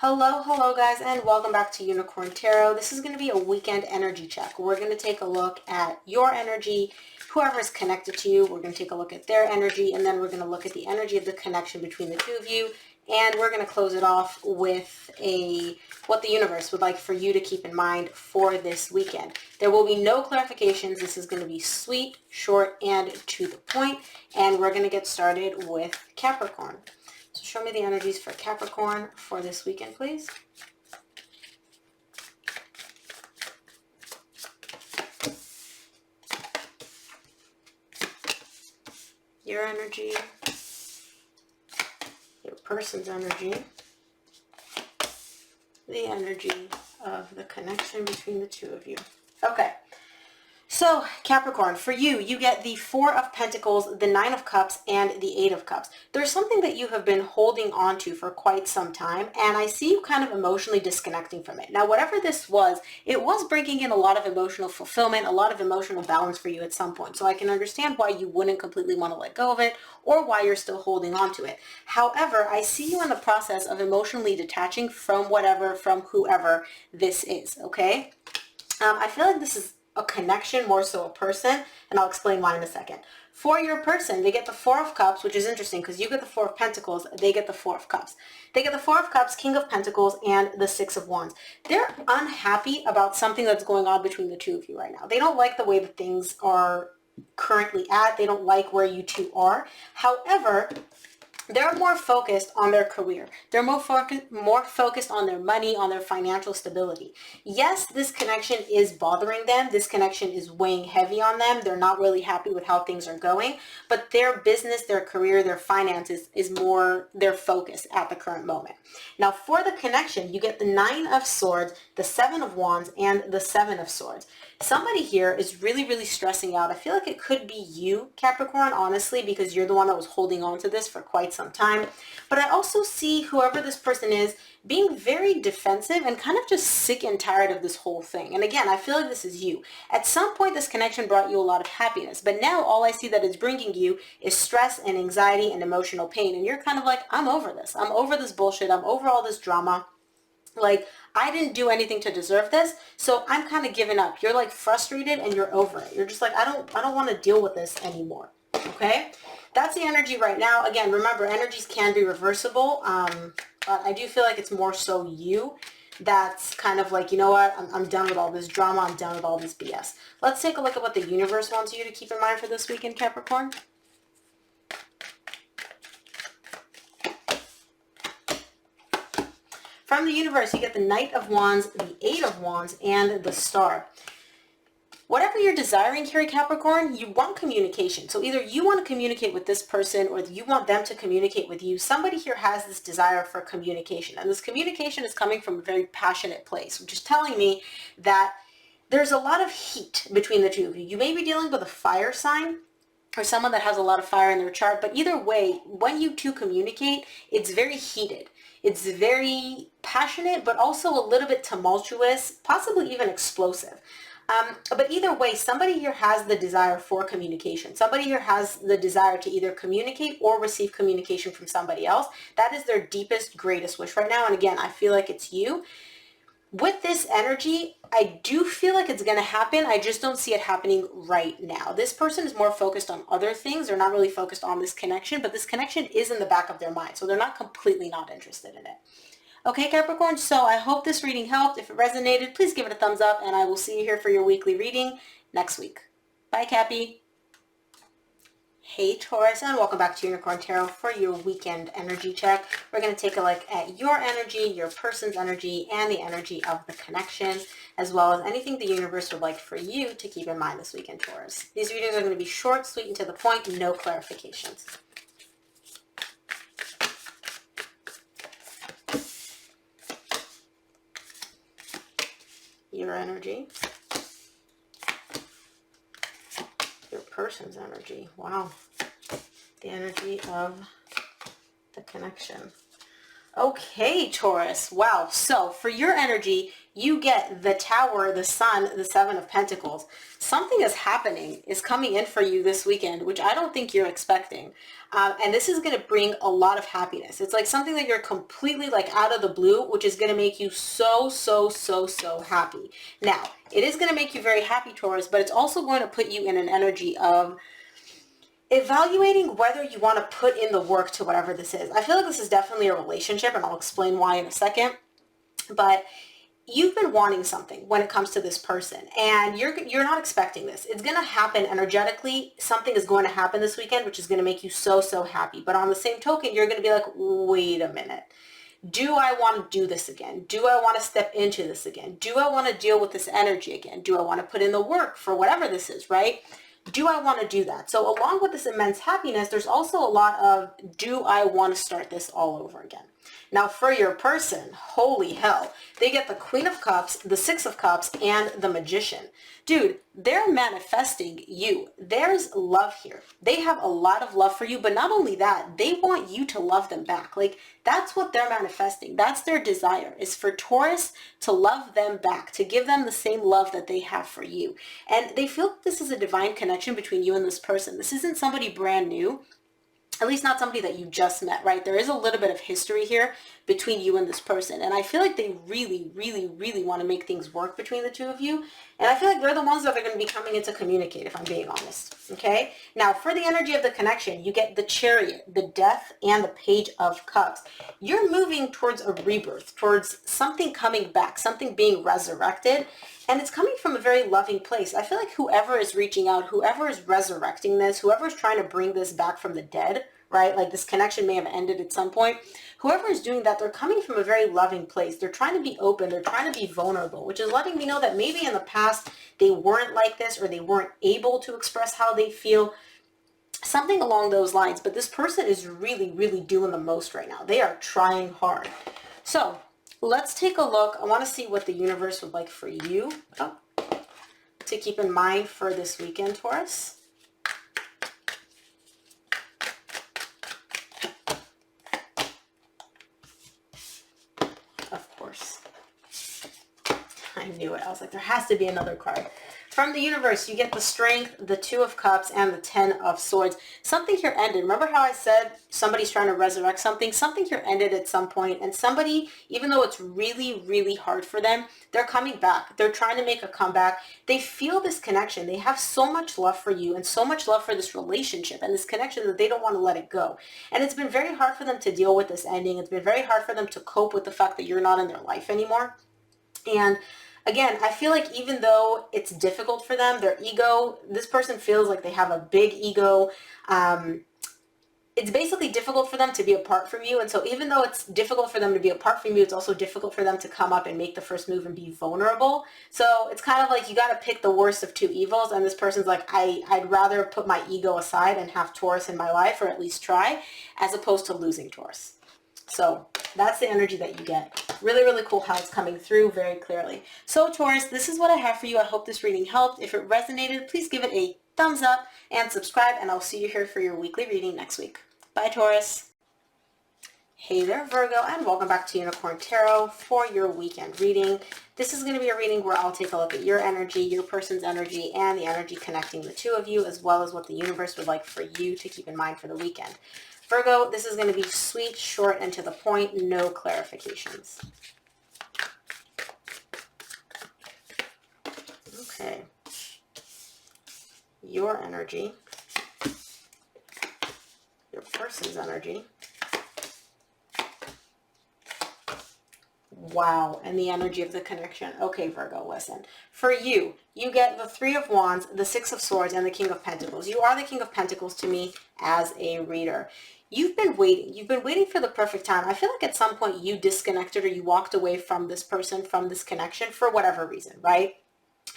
Hello guys, and welcome back to Unicorn Tarot. This is going to be a weekend energy check. We're going to take a look at your energy, whoever's connected to you. We're going to take a look at their energy, and then we're going to look at the energy of the connection between the two of you. And we're going to close it off with what the universe would like for you to keep in mind for this weekend. There will be no clarifications. This is going to be sweet, short, and to the point. And we're going to get started with Capricorn. So show me the energies for Capricorn for this weekend, please. Your energy, your person's energy, the energy of the connection between the two of you. Okay. So, Capricorn, for you, you get the Four of Pentacles, the Nine of Cups, and the Eight of Cups. There's something that you have been holding on to for quite some time, and I see you kind of emotionally disconnecting from it. Now, whatever this was, it was bringing in a lot of emotional fulfillment, a lot of emotional balance for you at some point. So I can understand why you wouldn't completely want to let go of it, or why you're still holding on to it. However, I see you in the process of emotionally detaching from whatever, from whoever this is, okay? I feel like this is a connection more so a person, and I'll explain why in a second. For your person, they get the Four of Cups, which is interesting because you get the Four of Pentacles, they get the Four of Cups. They get the Four of Cups, King of Pentacles, and the Six of Wands. They're unhappy about something that's going on between the two of you right now. They don't like the way that things are currently at. They don't like where you two are. However, they're more focused on their career. They're more focused on their money, on their financial stability. Yes, this connection is bothering them. This connection is weighing heavy on them. They're not really happy with how things are going, but their business, their career, their finances is more their focus at the current moment. Now, for the connection, you get the Nine of Swords, the Seven of Wands, and the Seven of Swords. Somebody here is really, really stressing out. I feel like it could be you, Capricorn, honestly, because you're the one that was holding on to this for quite some time. But I also see whoever this person is being very defensive and kind of just sick and tired of this whole thing. And again, I feel like this is you. At some point, this connection brought you a lot of happiness. But now all I see that it's bringing you is stress and anxiety and emotional pain. And you're kind of like, I'm over this. I'm over this bullshit. I'm over all this drama. Like, I didn't do anything to deserve this, so I'm kind of giving up. You're like frustrated and you're over it. You're just like, I don't want to deal with this anymore. Okay? That's the energy right now. Again, remember, energies can be reversible, but I do feel like it's more so you that's kind of like, you know what, I'm done with all this drama. I'm done with all this BS. Let's take a look at what the universe wants you to keep in mind for this weekend, Capricorn. From the universe, you get the Knight of Wands, the Eight of Wands, and the Star. Whatever you're desiring here, Capricorn, you want communication. So either you want to communicate with this person or you want them to communicate with you. Somebody here has this desire for communication. And this communication is coming from a very passionate place, which is telling me that there's a lot of heat between the two of you. You may be dealing with a fire sign or someone that has a lot of fire in their chart. But either way, when you two communicate, it's very heated. It's very passionate, but also a little bit tumultuous, possibly even explosive. But either way, somebody here has the desire for communication. Somebody here has the desire to either communicate or receive communication from somebody else. That is their deepest, greatest wish right now. And again, I feel like it's you. With this energy, I do feel like it's going to happen. I just don't see it happening right now. This person is more focused on other things. They're not really focused on this connection, but this connection is in the back of their mind. So they're not completely not interested in it. Okay, Capricorn, so I hope this reading helped. If it resonated, please give it a thumbs up, and I will see you here for your weekly reading next week. Bye, Cappy. Hey, Taurus, and welcome back to Unicorn Tarot for your weekend energy check. We're going to take a look at your energy, your person's energy, and the energy of the connection, as well as anything the universe would like for you to keep in mind this weekend, Taurus. These readings are going to be short, sweet, and to the point, no clarifications. Your energy, your person's energy. Wow. The energy of the connection. Okay, Taurus. Wow. So for your energy, you get the Tower, the Sun, the Seven of Pentacles. Something is happening, is coming in for you this weekend, which I don't think you're expecting. And this is going to bring a lot of happiness. It's like something that you're completely like out of the blue, which is going to make you so happy. Now, it is going to make you very happy, Taurus, but it's also going to put you in an energy of evaluating whether you want to put in the work to whatever this is. I feel like this is definitely a relationship, and I'll explain why in a second. But you've been wanting something when it comes to this person, and you're not expecting this. It's going to happen energetically. Something is going to happen this weekend, which is going to make you so happy. But on the same token, you're going to be like, wait a minute. Do I want to do this again? Do I want to step into this again? Do I want to deal with this energy again? Do I want to put in the work for whatever this is, right? Do I want to do that? So along with this immense happiness, there's also a lot of, do I want to start this all over again? Now for your person, holy hell, they get the Queen of Cups, the Six of Cups, and the Magician. Dude, they're manifesting you. There's love here. They have a lot of love for you, but not only that, they want you to love them back. Like, that's what they're manifesting. That's their desire, is for Taurus to love them back, to give them the same love that they have for you. And they feel this is a divine connection between you and this person. This isn't somebody brand new. At least not somebody that you just met, right? There is a little bit of history here between you and this person. And I feel like they really want to make things work between the two of you. And I feel like they're the ones that are going to be coming in to communicate, if I'm being honest. Okay? Now, for the energy of the connection, you get the Chariot, the Death, and the Page of Cups. You're moving towards a rebirth, towards something coming back, something being resurrected. And it's coming from a very loving place. I feel like whoever is reaching out, whoever is resurrecting this, whoever is trying to bring this back from the dead, right? Like this connection may have ended at some point. Whoever is doing that, they're coming from a very loving place. They're trying to be open. They're trying to be vulnerable, which is letting me know that maybe in the past they weren't like this, or they weren't able to express how they feel. Something along those lines. But this person is really doing the most right now. They are trying hard. So let's take a look. I want to see what the universe would like for you to keep in mind for this weekend, Taurus. Of course. I knew it. I was like, there has to be another card. From the universe, you get the Strength, the Two of Cups, and the Ten of Swords. Something here ended. Remember how I said somebody's trying to resurrect something? Something here ended at some point, and somebody, even though it's really hard for them, they're coming back. They're trying to make a comeback. They feel this connection. They have so much love for you and so much love for this relationship and this connection that they don't want to let it go. And it's been very hard for them to deal with this ending. It's been very hard for them to cope with the fact that you're not in their life anymore. And again, I feel like even though it's difficult for them, their ego, this person feels like they have a big ego. It's basically difficult for them to be apart from you. And so even though it's difficult for them to be apart from you, it's also difficult for them to come up and make the first move and be vulnerable. So it's kind of like you got to pick the worst of two evils. And this person's like, I'd rather put my ego aside and have Taurus in my life, or at least try, as opposed to losing Taurus. So that's the energy that you get. Really cool how it's coming through very clearly. So Taurus, this is what I have for you. I hope this reading helped. If it resonated, please give it a thumbs up and subscribe, and I'll see you here for your weekly reading next week. Bye, Taurus. Hey there, Virgo, and welcome back to Unicorn Tarot for your weekend reading. This is going to be a reading where I'll take a look at your energy, your person's energy, and the energy connecting the two of you, as well as what the universe would like for you to keep in mind for the weekend. Virgo, this is going to be sweet, short, and to the point, no clarifications. Okay. Your energy, your person's energy. Wow, and the energy of the connection. Okay, Virgo, listen. For you, you get the Three of Wands, the Six of Swords, and the King of Pentacles. You are the King of Pentacles to me as a reader. You've been waiting. You've been waiting for the perfect time. I feel like at some point you disconnected, or you walked away from this person, from this connection, for whatever reason, right?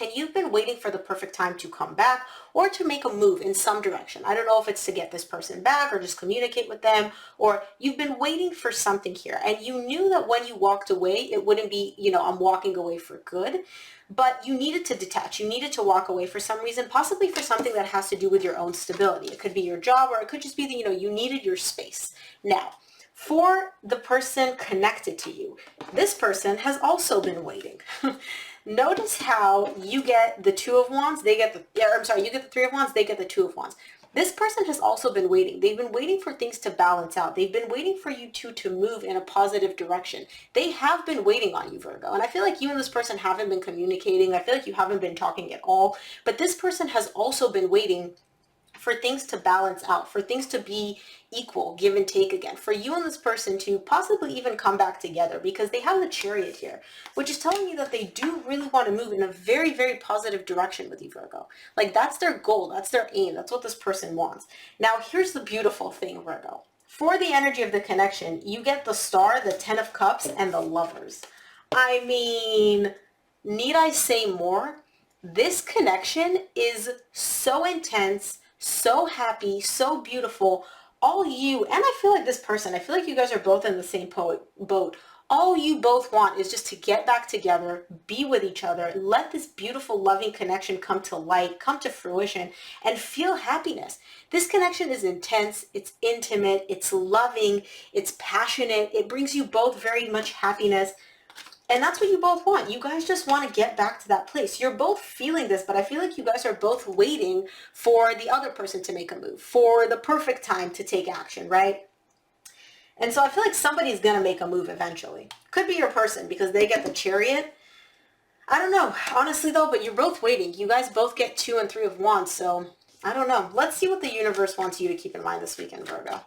And you've been waiting for the perfect time to come back or to make a move in some direction. I don't know if it's to get this person back or just communicate with them, or you've been waiting for something here. And you knew that when you walked away, it wouldn't be, I'm walking away for good, but you needed to detach. You needed to walk away for some reason, possibly for something that has to do with your own stability. It could be your job, or it could just be that, you needed your space. Now, For the person connected to you, this person has also been waiting. Notice how you get the Two of Wands, they get the, yeah, I'm sorry, you get the Three of Wands, they get the Two of Wands. This person has also been waiting. They've been waiting for things to balance out. They've been waiting for you two to move in a positive direction. They have been waiting on you, Virgo. And I feel like you and this person haven't been communicating. I feel like you haven't been talking at all. But this person has also been waiting for things to balance out, for things to be equal, give and take again, for you and this person to possibly even come back together, because they have the Chariot here, which is telling you that they do really want to move in a very, very positive direction with you, Virgo. Like, that's their goal, that's their aim, that's what this person wants. Now, here's the beautiful thing, Virgo. For the energy of the connection, you get the Star, the Ten of Cups, and the Lovers. I mean, need I say more? This connection is so intense, so happy, so beautiful. All you, and I feel like this person, I feel like you guys are both in the same boat. All you both want is just to get back together, be with each other, let this beautiful, loving connection come to light, come to fruition, and feel happiness. This connection is intense, it's intimate, it's loving, it's passionate, it brings you both very much happiness. And that's what you both want. You guys just want to get back to that place. You're both feeling this, but I feel like you guys are both waiting for the other person to make a move, for the perfect time to take action, right? And so I feel like somebody's going to make a move eventually. Could be your person because they get the Chariot. I don't know, honestly though, but you're both waiting. You guys both get 2 and 3 of Wands, so I don't know. Let's see what the universe wants you to keep in mind this weekend, Virgo.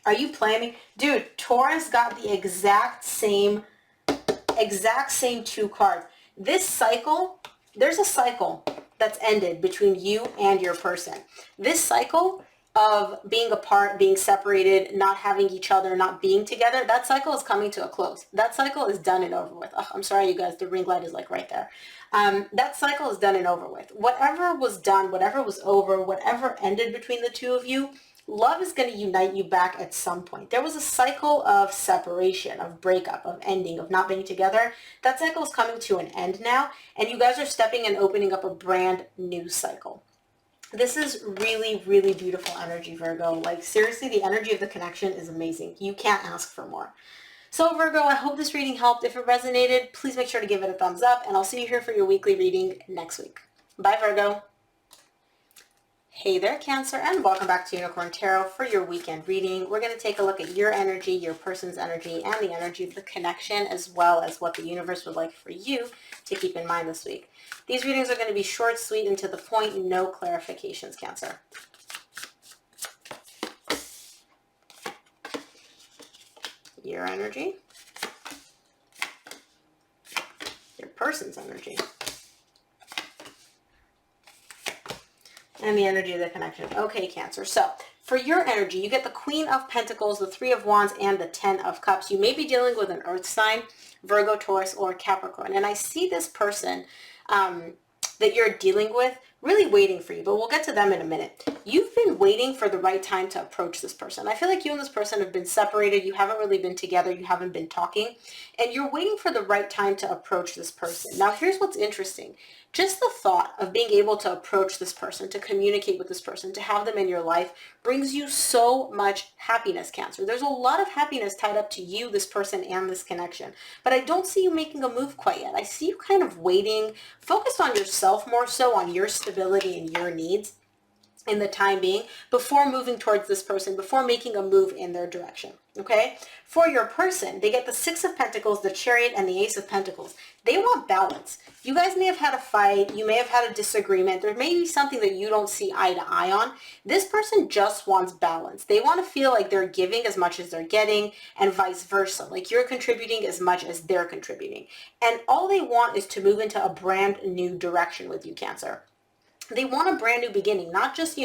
Are you playing me? Dude, Taurus got the exact same 2 cards. This cycle, there's a cycle that's ended between you and your person. This cycle of being apart, being separated, not having each other, not being together, that cycle is coming to a close. That cycle is done and over with. Oh, I'm sorry, you guys, the ring light is like right there. That cycle is done and over with. Whatever was done, whatever was over, whatever ended between the two of you, love is going to unite you back at some point. There was a cycle of separation, of breakup, of ending, of not being together. That cycle is coming to an end now, and you guys are stepping and opening up a brand new cycle. This is really, really beautiful energy, Virgo. Like, seriously, the energy of the connection is amazing. You can't ask for more. So, Virgo, I hope this reading helped. If it resonated, please make sure to give it a thumbs up, and I'll see you here for your weekly reading next week. Bye, Virgo. Hey there, Cancer, and welcome back to Unicorn Tarot for your weekend reading. We're going to take a look at your energy, your person's energy, and the energy of the connection, as well as what the universe would like for you to keep in mind this week. These readings are going to be short, sweet, and to the point, no clarifications, Cancer. Your energy, your person's energy, and the energy of the connection. Okay, Cancer. So for your energy, you get the Queen of Pentacles, the Three of Wands, and the Ten of Cups. You may be dealing with an earth sign, Virgo, Taurus, or Capricorn. And I see this person that you're dealing with really waiting for you, but we'll get to them in a minute. You've been waiting for the right time to approach this person. I feel like you and this person have been separated. You haven't really been together. You haven't been talking, and you're waiting for the right time to approach this person. Now, here's what's interesting. Just the thought of being able to approach this person, to communicate with this person, to have them in your life brings you so much happiness, Cancer. There's a lot of happiness tied up to you, this person, and this connection. But I don't see you making a move quite yet. I see you kind of waiting, focused on yourself more so, on your stability and your needs in the time being, before moving towards this person, before making a move in their direction, okay? For your person, they get the Six of Pentacles, the Chariot, and the Ace of Pentacles. They want balance. You guys may have had a fight. You may have had a disagreement. There may be something that you don't see eye to eye on. This person just wants balance. They want to feel like they're giving as much as they're getting, and vice versa. Like, you're contributing as much as they're contributing. And all they want is to move into a brand new direction with you, Cancer. They want a brand new beginning, not just,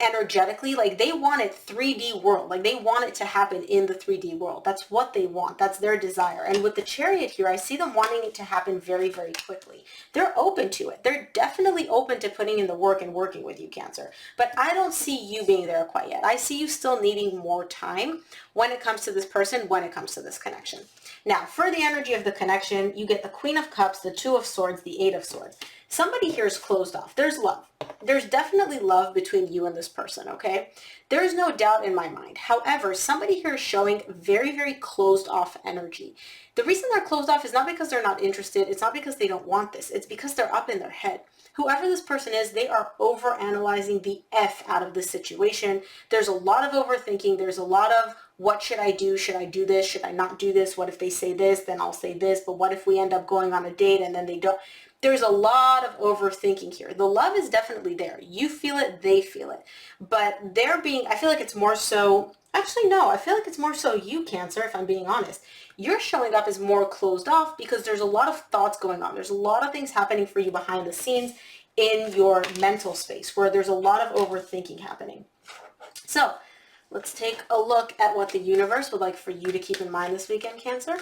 energetically. Like, they want it 3D world. Like, they want it to happen in the 3D world. That's what they want. That's their desire. And with the Chariot here, I see them wanting it to happen very, very quickly. They're open to it. They're definitely open to putting in the work and working with you, Cancer. But I don't see you being there quite yet. I see you still needing more time when it comes to this person, when it comes to this connection. Now, for the energy of the connection, you get the Queen of Cups, the Two of Swords, the Eight of Swords. somebody here is closed off. There's love. There's definitely love between you and this person, okay? There's no doubt in my mind. However, somebody here is showing very, very closed off energy. The reason they're closed off is not because they're not interested. It's not because they don't want this. It's because they're up in their head. Whoever this person is, they are overanalyzing the F out of the situation. There's a lot of overthinking. There's a lot of, what should I do? Should I do this? Should I not do this? What if they say this? Then I'll say this. But what if we end up going on a date and then they don't? There's a lot of overthinking here. The love is definitely there. You feel it, they feel it. But I feel like it's more so, actually no, I feel like it's more so you, Cancer, if I'm being honest. You're showing up as more closed off because there's a lot of thoughts going on. There's a lot of things happening for you behind the scenes in your mental space where there's a lot of overthinking happening. So let's take a look at what the universe would like for you to keep in mind this weekend, Cancer.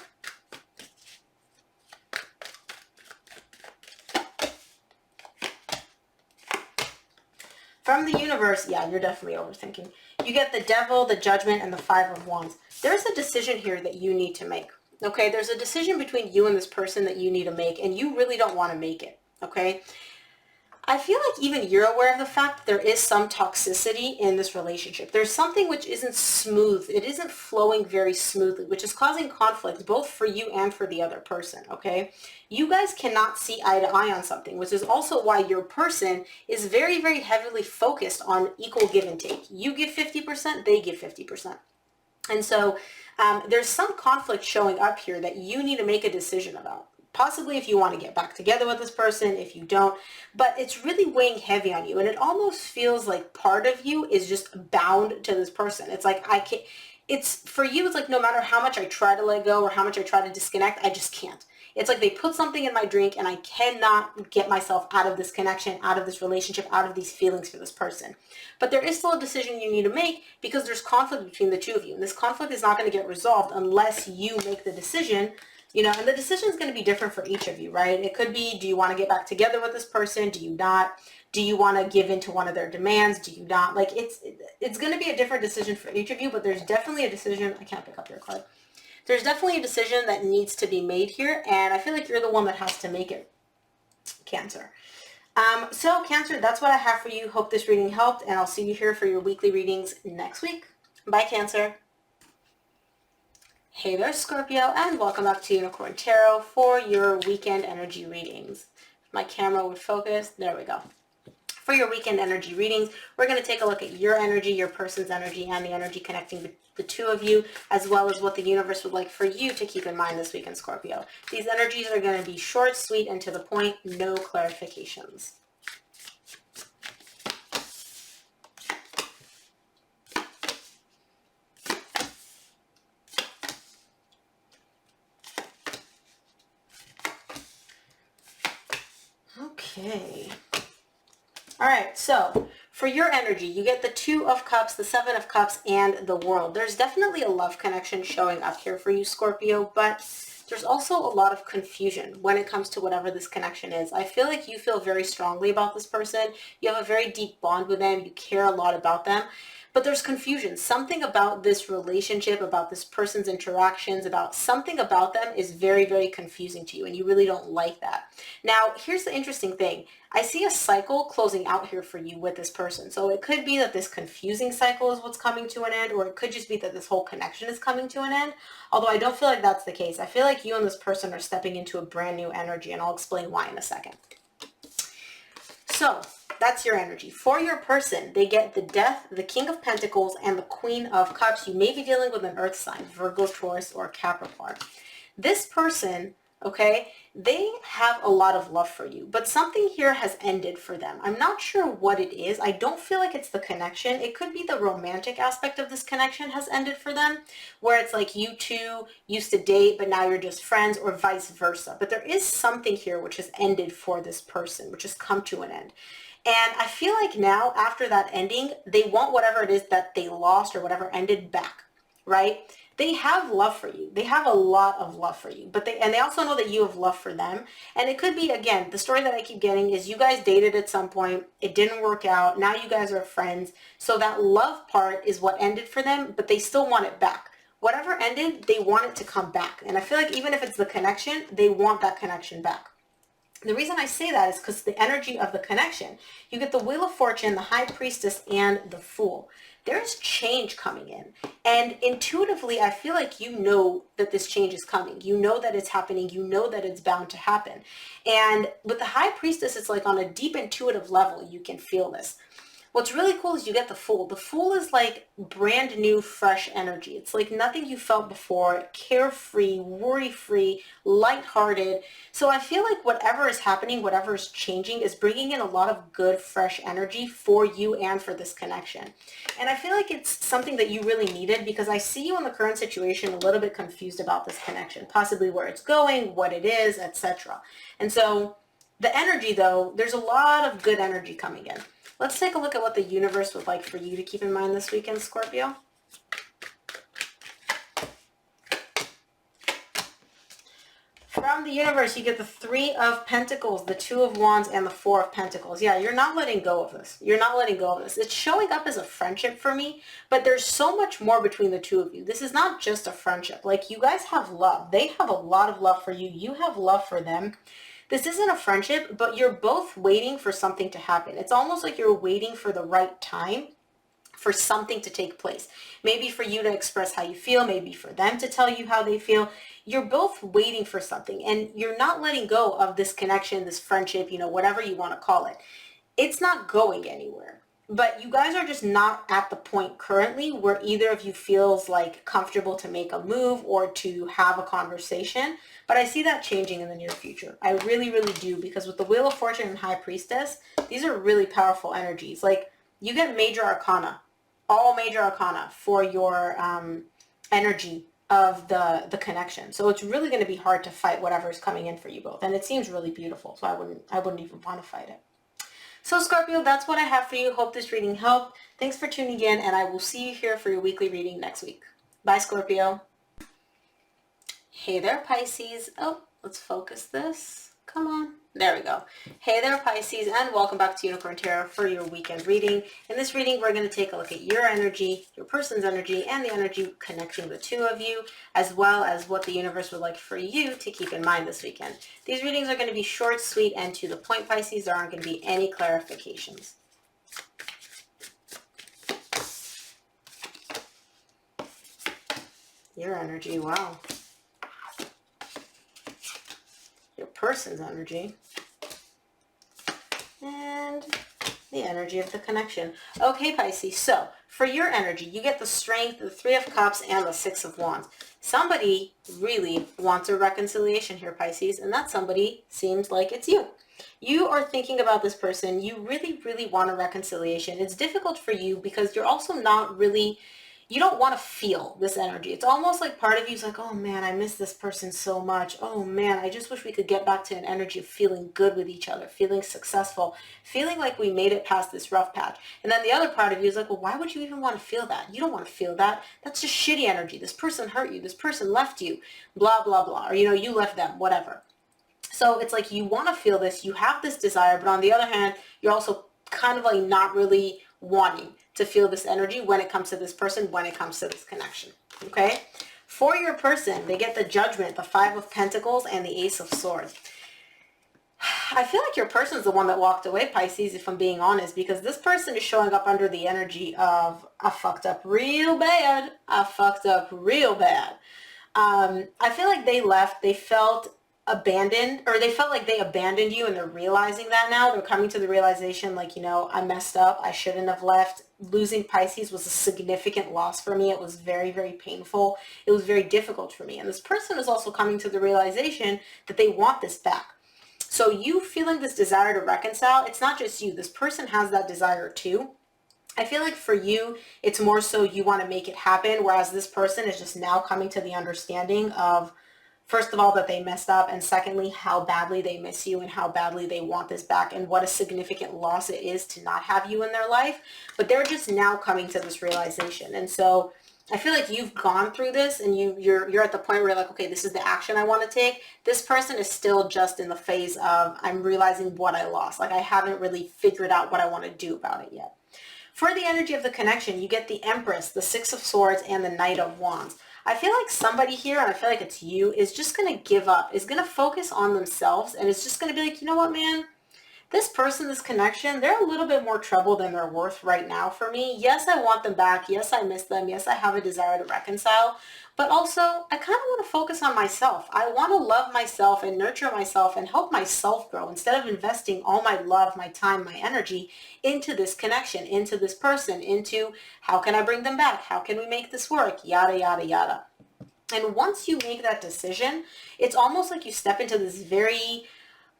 From the universe, yeah, you're definitely overthinking. You get the Devil, the Judgment, and the Five of Wands. There's a decision here that you need to make, okay? There's a decision between you and this person that you need to make, and you really don't want to make it, okay? I feel like even you're aware of the fact that there is some toxicity in this relationship. There's something which isn't smooth. It isn't flowing very smoothly, which is causing conflict both for you and for the other person, okay? You guys cannot see eye to eye on something, which is also why your person is very, very heavily focused on equal give and take. You give 50%, they give 50%. And so there's some conflict showing up here that you need to make a decision about. Possibly if you want to get back together with this person, if you don't, but it's really weighing heavy on you. And it almost feels like part of you is just bound to this person. It's like, for you, it's like no matter how much I try to let go or how much I try to disconnect, I just can't. It's like they put something in my drink and I cannot get myself out of this connection, out of this relationship, out of these feelings for this person. But there is still a decision you need to make because there's conflict between the two of you. And this conflict is not going to get resolved unless you make the decision. You know, and the decision is going to be different for each of you, right? It could be, do you want to get back together with this person? Do you not? Do you want to give into one of their demands? Do you not? Like, it's going to be a different decision for each of you, but there's definitely a decision. I can't pick up your card. There's definitely a decision that needs to be made here, and I feel like you're the one that has to make it, Cancer. So, Cancer, that's what I have for you. Hope this reading helped, and I'll see you here for your weekly readings next week. Bye, Cancer. Hey there, Scorpio, and welcome back to Unicorn Tarot for your weekend energy readings. If my camera would focus, there we go. For your weekend energy readings, we're going to take a look at your energy, your person's energy, and the energy connecting the two of you, as well as what the universe would like for you to keep in mind this weekend, Scorpio. These energies are going to be short, sweet, and to the point, no clarifications. Okay. All right, so for your energy, you get the Two of Cups, the Seven of Cups, and the World. There's definitely a love connection showing up here for you, Scorpio, but there's also a lot of confusion when it comes to whatever this connection is. I feel like you feel very strongly about this person. You have a very deep bond with them. You care a lot about them. But there's confusion. Something about this relationship, about this person's interactions, about something about them is very, very confusing to you, and you really don't like that. Now, here's the interesting thing. I see a cycle closing out here for you with this person. So it could be that this confusing cycle is what's coming to an end, or it could just be that this whole connection is coming to an end. Although I don't feel like that's the case. I feel like you and this person are stepping into a brand new energy, and I'll explain why in a second. So that's your energy. For your person, they get the Death, the King of Pentacles, and the Queen of Cups. You may be dealing with an earth sign, Virgo, Taurus, or Capricorn. This person, okay, they have a lot of love for you, but something here has ended for them. I'm not sure what it is. I don't feel like it's the connection. It could be the romantic aspect of this connection has ended for them, where it's like you two used to date, but now you're just friends, or vice versa. But there is something here which has ended for this person, which has come to an end. And I feel like now, after that ending, they want whatever it is that they lost or whatever ended back, right? They have love for you. They have a lot of love for you, but they also know that you have love for them. And it could be, again, the story that I keep getting is you guys dated at some point. It didn't work out. Now you guys are friends. So that love part is what ended for them, but they still want it back. Whatever ended, they want it to come back. And I feel like even if it's the connection, they want that connection back. The reason I say that is because the energy of the connection. You get the Wheel of Fortune, the High Priestess, and the Fool. There's change coming in. And intuitively, I feel like you know that this change is coming. You know that it's happening. You know that it's bound to happen. And with the High Priestess, it's like on a deep intuitive level, you can feel this. What's really cool is you get the Fool. The Fool is like brand new, fresh energy. It's like nothing you felt before, carefree, worry-free, lighthearted. So I feel like whatever is happening, whatever is changing is bringing in a lot of good, fresh energy for you and for this connection. And I feel like it's something that you really needed because I see you in the current situation a little bit confused about this connection, possibly where it's going, what it is, etc. And so the energy, though, there's a lot of good energy coming in. Let's take a look at what the universe would like for you to keep in mind this weekend, Scorpio. From the universe, you get the Three of Pentacles, the Two of Wands, and the Four of Pentacles. Yeah, you're not letting go of this. You're not letting go of this. It's showing up as a friendship for me, but there's so much more between the two of you. This is not just a friendship. Like, you guys have love. They have a lot of love for you. You have love for them. This isn't a friendship, but you're both waiting for something to happen. It's almost like you're waiting for the right time for something to take place. Maybe for you to express how you feel, maybe for them to tell you how they feel. You're both waiting for something, and you're not letting go of this connection, this friendship, whatever you want to call it. It's not going anywhere. But you guys are just not at the point currently where either of you feels like comfortable to make a move or to have a conversation. But I see that changing in the near future. I really, really do, because with the Wheel of Fortune and High Priestess, these are really powerful energies. Like, you get major arcana, all major arcana for your energy of the connection. So it's really going to be hard to fight whatever is coming in for you both. And it seems really beautiful, so I wouldn't even want to fight it. So Scorpio, that's what I have for you. Hope this reading helped. Thanks for tuning in, and I will see you here for your weekly reading next week. Bye, Scorpio. Hey there, Pisces. Oh, let's focus this. Come on. There we go. Hey there, Pisces, and welcome back to Unicorn Tarot for your weekend reading. In this reading, we're going to take a look at your energy, your person's energy, and the energy connecting the two of you, as well as what the universe would like for you to keep in mind this weekend. These readings are going to be short, sweet, and to the point, Pisces. There aren't going to be any clarifications. Your energy, wow. Your person's energy, and the energy of the connection. Okay, Pisces, so for your energy, you get the Strength, the Three of Cups, and the Six of Wands. Somebody really wants a reconciliation here, Pisces, and that somebody seems like it's you. You are thinking about this person. You really, really want a reconciliation. It's difficult for you because you're also not really... You don't want to feel this energy. It's almost like part of you is like, oh man, I miss this person so much. Oh man, I just wish we could get back to an energy of feeling good with each other, feeling successful, feeling like we made it past this rough patch. And then the other part of you is like, well, why would you even want to feel that? You don't want to feel that. That's just shitty energy. This person hurt you. This person left you, blah, blah, blah. Or, you left them, whatever. So it's like you want to feel this. You have this desire, but on the other hand, you're also kind of like not really wanting to feel this energy when it comes to this person, when it comes to this connection, okay? For your person, they get the Judgment, the Five of Pentacles, and the Ace of Swords. I feel like your person's the one that walked away, Pisces, if I'm being honest, because this person is showing up under the energy of, I fucked up real bad. I fucked up real bad. I feel like they left. They felt abandoned, or they felt like they abandoned you, and they're realizing that now. They're coming to the realization, like, I messed up. I shouldn't have left. Losing Pisces was a significant loss for me. It was very, very painful. It was very difficult for me. And this person is also coming to the realization that they want this back. So you feeling this desire to reconcile, it's not just you. This person has that desire too. I feel like for you, it's more so you want to make it happen, whereas this person is just now coming to the understanding of, first of all, that they messed up, and secondly, how badly they miss you and how badly they want this back, and what a significant loss it is to not have you in their life. But they're just now coming to this realization. And so I feel like you've gone through this, and you're at the point where you're like, okay, this is the action I want to take. This person is still just in the phase of, I'm realizing what I lost. Like, I haven't really figured out what I want to do about it yet. For the energy of the connection, you get the Empress, the Six of Swords, and the Knight of Wands. I feel like somebody here, and I feel like it's you, is just going to give up, is going to focus on themselves, and it's just going to be like, you know what, man? This person, this connection, they're a little bit more trouble than they're worth right now for me. Yes, I want them back. Yes, I miss them. Yes, I have a desire to reconcile. But also, I kind of want to focus on myself. I want to love myself and nurture myself and help myself grow instead of investing all my love, my time, my energy into this connection, into this person, into how can I bring them back? How can we make this work? Yada, yada, yada. And once you make that decision, it's almost like you step into this very,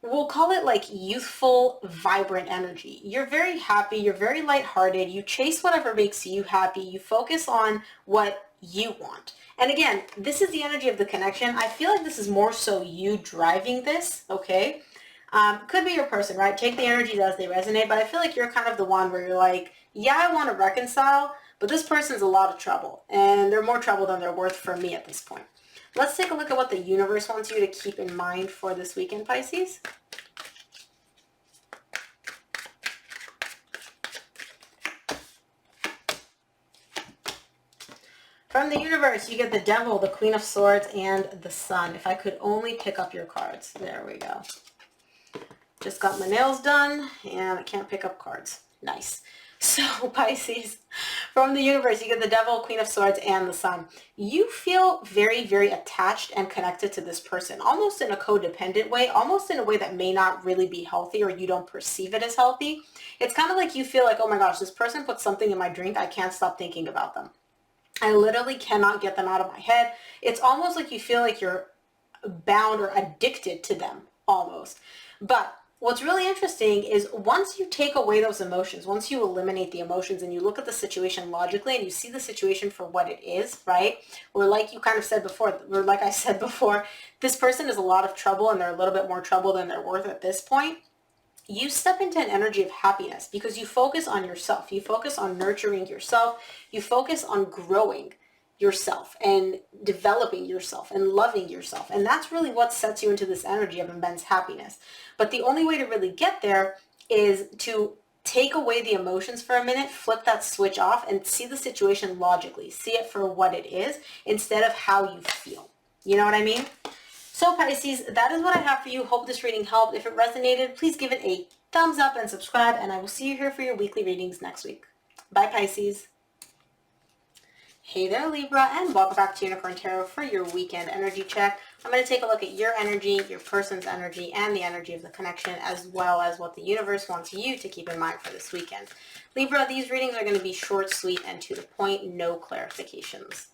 we'll call it like youthful, vibrant energy. You're very happy. You're very lighthearted. You chase whatever makes you happy. You focus on what you want. And again, this is the energy of the connection. I feel like this is more so you driving this, okay? Could be your person, right? Take the energies as they resonate, but I feel like you're kind of the one where you're like, yeah, I want to reconcile, but this person's a lot of trouble, and they're more trouble than they're worth for me at this point. Let's take a look at what the universe wants you to keep in mind for this weekend, Pisces. From the universe, you get the Devil, the Queen of Swords, and the Sun. If I could only pick up your cards. There we go. Just got my nails done, and I can't pick up cards. Nice. So, Pisces, from the universe, you get the Devil, Queen of Swords, and the Sun. You feel very, very attached and connected to this person, almost in a codependent way, almost in a way that may not really be healthy or you don't perceive it as healthy. It's kind of like you feel like, oh my gosh, this person put something in my drink. I can't stop thinking about them. I literally cannot get them out of my head. It's almost like you feel like you're bound or addicted to them, almost. But what's really interesting is once you take away those emotions, once you eliminate the emotions and you look at the situation logically and you see the situation for what it is, right? Or like you kind of said before, or like I said before, this person is a lot of trouble and they're a little bit more trouble than they're worth at this point. You step into an energy of happiness because you focus on yourself. You focus on nurturing yourself. You focus on growing yourself and developing yourself and loving yourself. And that's really what sets you into this energy of immense happiness. But the only way to really get there is to take away the emotions for a minute, flip that switch off, and see the situation logically. See it for what it is instead of how you feel. You know what I mean? So Pisces, that is what I have for you. Hope this reading helped. If it resonated, please give it a thumbs up and subscribe, and I will see you here for your weekly readings next week. Bye, Pisces. Hey there, Libra, and welcome back to Unicorn Tarot for your weekend energy check. I'm going to take a look at your energy, your person's energy, and the energy of the connection, as well as what the universe wants you to keep in mind for this weekend. Libra, these readings are going to be short, sweet, and to the point, no clarifications.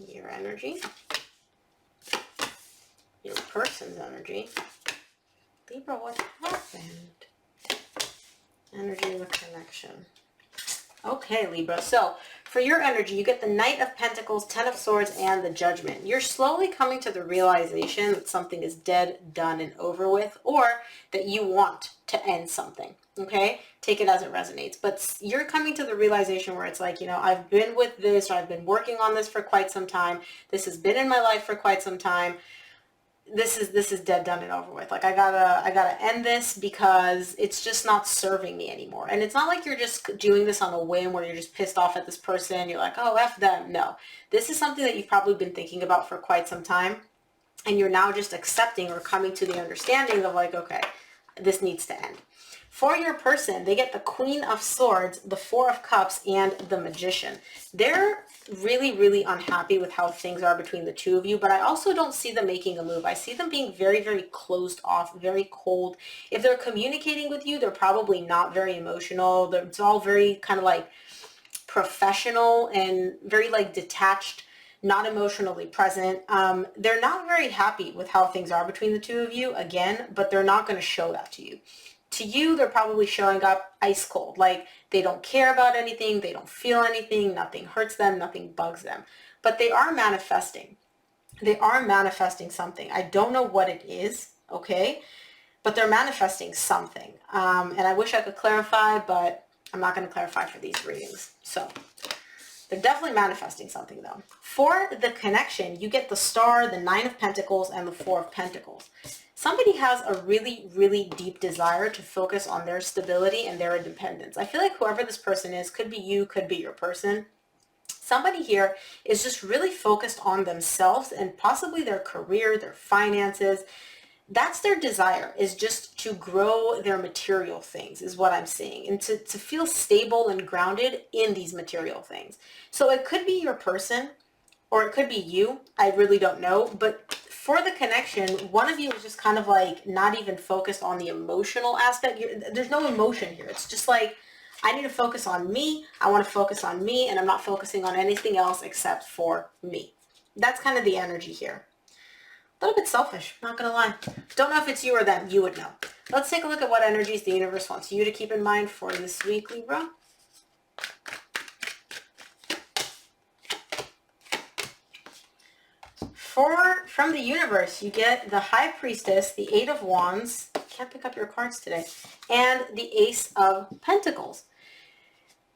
Your energy, your person's energy. Libra, what happened? Energy of a connection. Okay, Libra. So for your energy, you get the Knight of Pentacles, Ten of Swords, and the Judgment. You're slowly coming to the realization that something is dead, done, and over with, or that you want to end something. Okay? Take it as it resonates. But you're coming to the realization where it's like, you know, I've been with this, or I've been working on this for quite some time. This has been in my life for quite some time. This is dead, done, and over with. Like I gotta end this because it's just not serving me anymore. And it's not like you're just doing this on a whim where you're just pissed off at this person. You're like, oh, F them. No, this is something that you've probably been thinking about for quite some time. And you're now just accepting or coming to the understanding of like, okay, this needs to end. For your person, they get the Queen of Swords, the Four of Cups, and the Magician. They're really, really unhappy with how things are between the two of you, but I also don't see them making a move. I see them being very, very closed off, very cold. If they're communicating with you, they're probably not very emotional. It's all very kind of like professional and very like detached, not emotionally present. They're not very happy with how things are between the two of you, again, but they're not going to show that to you. To you, they're probably showing up ice cold, like they don't care about anything, they don't feel anything, nothing hurts them, nothing bugs them. But they are manifesting. They are manifesting something. I don't know what it is, okay? But they're manifesting something. And I wish I could clarify, but I'm not going to clarify for these readings. So they're definitely manifesting something, though. For the connection, you get the Star, the Nine of Pentacles, and the Four of Pentacles. somebody has a really, really deep desire to focus on their stability and their independence. I feel like whoever this person is, could be you, could be your person. Somebody here is just really focused on themselves and possibly their career, their finances. That's their desire, is just to grow their material things, is what I'm seeing, and to feel stable and grounded in these material things. So it could be your person or it could be you. I really don't know. But for the connection, one of you is just kind of like not even focused on the emotional aspect. There's no emotion here. It's just like, I need to focus on me. I want to focus on me, and I'm not focusing on anything else except for me. That's kind of the energy here. A little bit selfish, not gonna lie. Don't know if it's you or them. You would know. Let's take a look at what energies the universe wants you to keep in mind for this week, Libra. From the universe, you get the High Priestess, the Eight of Wands. Can't pick up your cards today. And the Ace of Pentacles.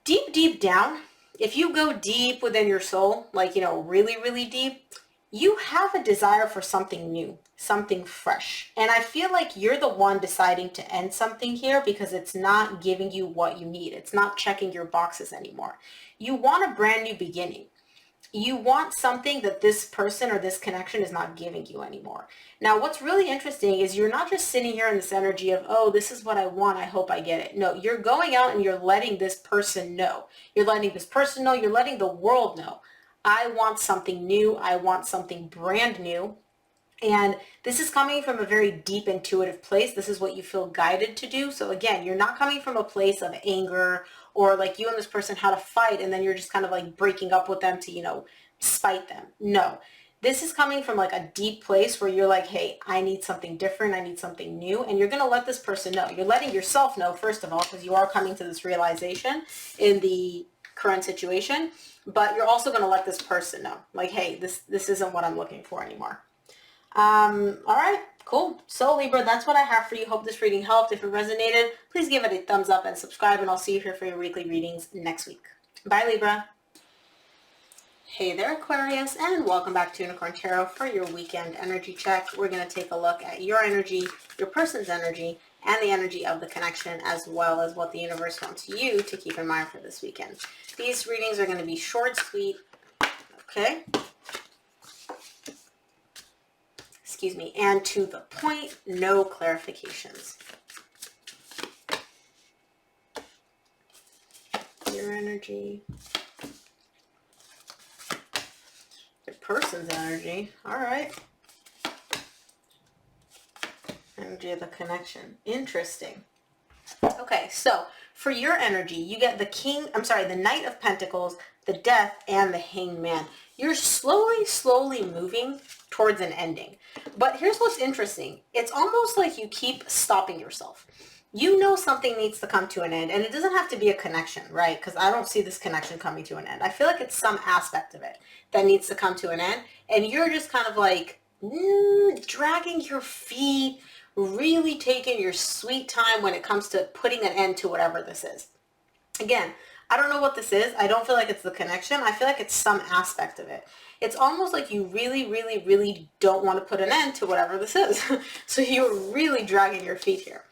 Deep, deep down, if you go deep within your soul, like, you know, really, really deep, you have a desire for something new, something fresh. And I feel like you're the one deciding to end something here because it's not giving you what you need. It's not checking your boxes anymore. You want a brand new beginning. You want something that this person or this connection is not giving you anymore. Now, what's really interesting is you're not just sitting here in this energy of, oh, this is what I want, I hope I get it. No, you're going out and you're letting this person know. You're letting this person know, you're letting the world know. I want something new. I want something brand new. And this is coming from a very deep intuitive place. This is what you feel guided to do. So again, you're not coming from a place of anger or like you and this person had a fight and then you're just kind of like breaking up with them to, you know, spite them. No, this is coming from like a deep place where you're like, hey, I need something different. I need something new. And you're going to let this person know. You're letting yourself know, first of all, because you are coming to this realization in the current situation, but you're also going to let this person know, like, hey, this isn't what I'm looking for anymore. All right, cool. So Libra, that's what I have for you. Hope this reading helped. If it resonated, please give it a thumbs up and subscribe, and I'll see you here for your weekly readings next week. Bye, Libra. Hey there, Aquarius, and welcome back to Unicorn Tarot for your weekend energy check. We're going to take a look at your energy, your person's energy, and the energy of the connection, as well as what the universe wants you to keep in mind for this weekend. These readings are going to be short, sweet, okay? Excuse me, and to the point, no clarifications. Your energy. Your person's energy. All right. Energy of the connection. Interesting. Okay, so for your energy, you get the Knight of Pentacles, the Death, and the Hanged Man. You're slowly moving towards an ending. But here's what's interesting. It's almost like you keep stopping yourself. You know something needs to come to an end, and it doesn't have to be a connection, right? Because I don't see this connection coming to an end. I feel like it's some aspect of it that needs to come to an end, and you're just kind of like dragging your feet, really taking your sweet time when it comes to putting an end to whatever this is. Again, I don't know what this is. I don't feel like it's the connection. I feel like it's some aspect of it. It's almost like you really don't want to put an end to whatever this is. So you're really dragging your feet here.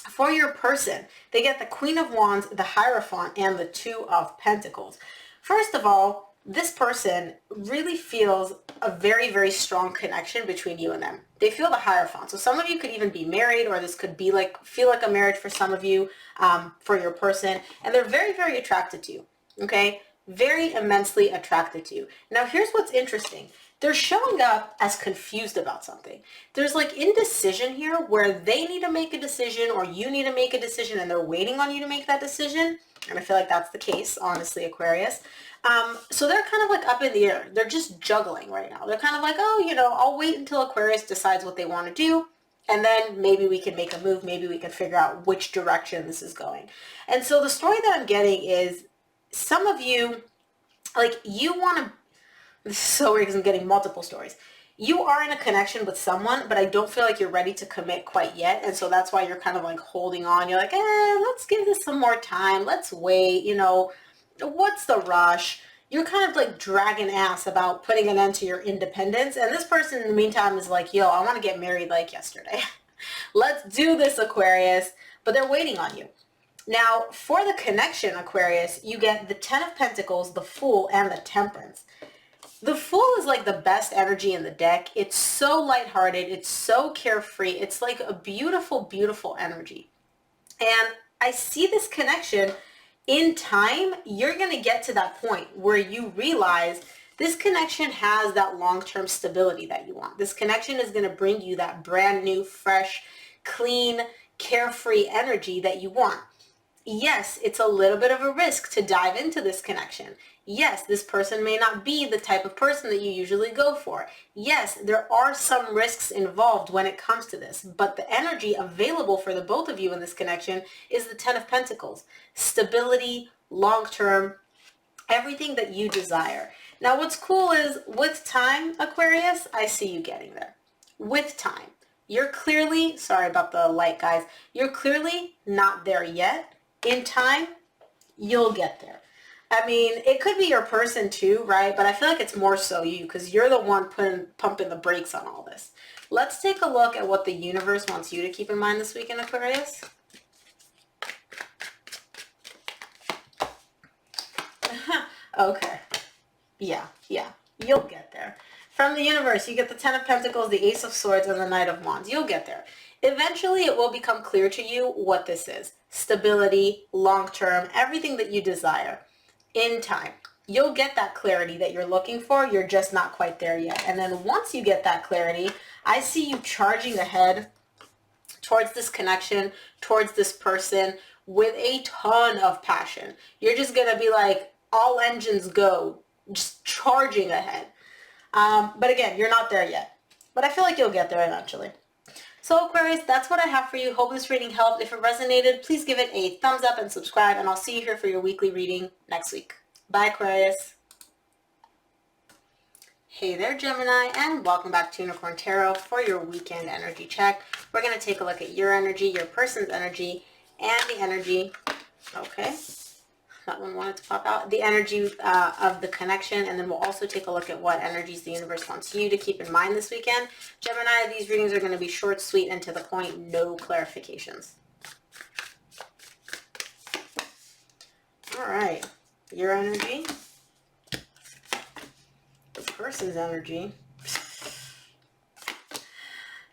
For your person, they get the Queen of Wands, the Hierophant, and the Two of Pentacles. First of all, this person really feels a very strong connection between you and them. They feel the Hierophant. So some of you could even be married, or this could be like, feel like a marriage for some of you, for your person. And they're very attracted to you. Okay? Very immensely attracted to you. Now here's what's interesting. They're showing up as confused about something. There's like indecision here where they need to make a decision or you need to make a decision and they're waiting on you to make that decision. And I feel like that's the case, honestly, Aquarius. So they're kind of like up in the air. They're just juggling right now. They're kind of like, oh, you know, I'll wait until Aquarius decides what they want to do. And then maybe we can make a move. Maybe we can figure out which direction this is going. And so the story that I'm getting is some of you, like, you want to, this is so weird because I'm getting multiple stories. You are in a connection with someone, but I don't feel like you're ready to commit quite yet. And so that's why you're kind of like holding on. You're like, let's give this some more time. Let's wait. You know, what's the rush? you're kind of like dragging ass about putting an end to your independence. And this person in the meantime is like, yo, I want to get married like yesterday. Let's do this, Aquarius. But they're waiting on you. Now, for the connection, Aquarius, you get the 10 of Pentacles, the Fool, and the Temperance. The Fool is like the best energy in the deck. It's so lighthearted. It's so carefree. It's like a beautiful, beautiful energy. And I see this connection. In time, you're going to get to that point where you realize this connection has that long-term stability that you want. This connection is going to bring you that brand new, fresh, clean, carefree energy that you want. Yes, it's a little bit of a risk to dive into this connection. Yes, this person may not be the type of person that you usually go for. Yes, there are some risks involved when it comes to this, but the energy available for the both of you in this connection is the 10 of Pentacles. Stability, long-term, everything that you desire. Now, what's cool is with time, Aquarius, I see you getting there. With time. You're clearly, sorry about the light, guys, you're clearly not there yet. In time, you'll get there. I mean, it could be your person too, right? But I feel like it's more so you because you're the one pumping the brakes on all this. Let's take a look at what the universe wants you to keep in mind this weekend, Aquarius. Okay. Yeah. You'll get there. From the universe, you get the 10 of Pentacles, the Ace of Swords, and the Knight of Wands. You'll get there. Eventually, it will become clear to you what this is. Stability, long-term, everything that you desire. In time, you'll get that clarity that you're looking for. You're just not quite there yet. And then once you get that clarity, I see you charging ahead towards this connection, towards this person with a ton of passion. You're just going to be like, all engines go, just charging ahead. But again, you're not there yet. But I feel like you'll get there eventually. So Aquarius, that's what I have for you. Hope this reading helped. If it resonated, please give it a thumbs up and subscribe. And I'll see you here for your weekly reading next week. Bye, Aquarius. Hey there, Gemini, and welcome back to Unicorn Tarot for your weekend energy check. We're going to take a look at your energy, your person's energy, and the energy, okay, that one wanted to pop out, the energy of the connection, and then we'll also take a look at what energies the universe wants you to keep in mind this weekend. Gemini, these readings are going to be short, sweet, and to the point, no clarifications. All right, your energy, the person's energy,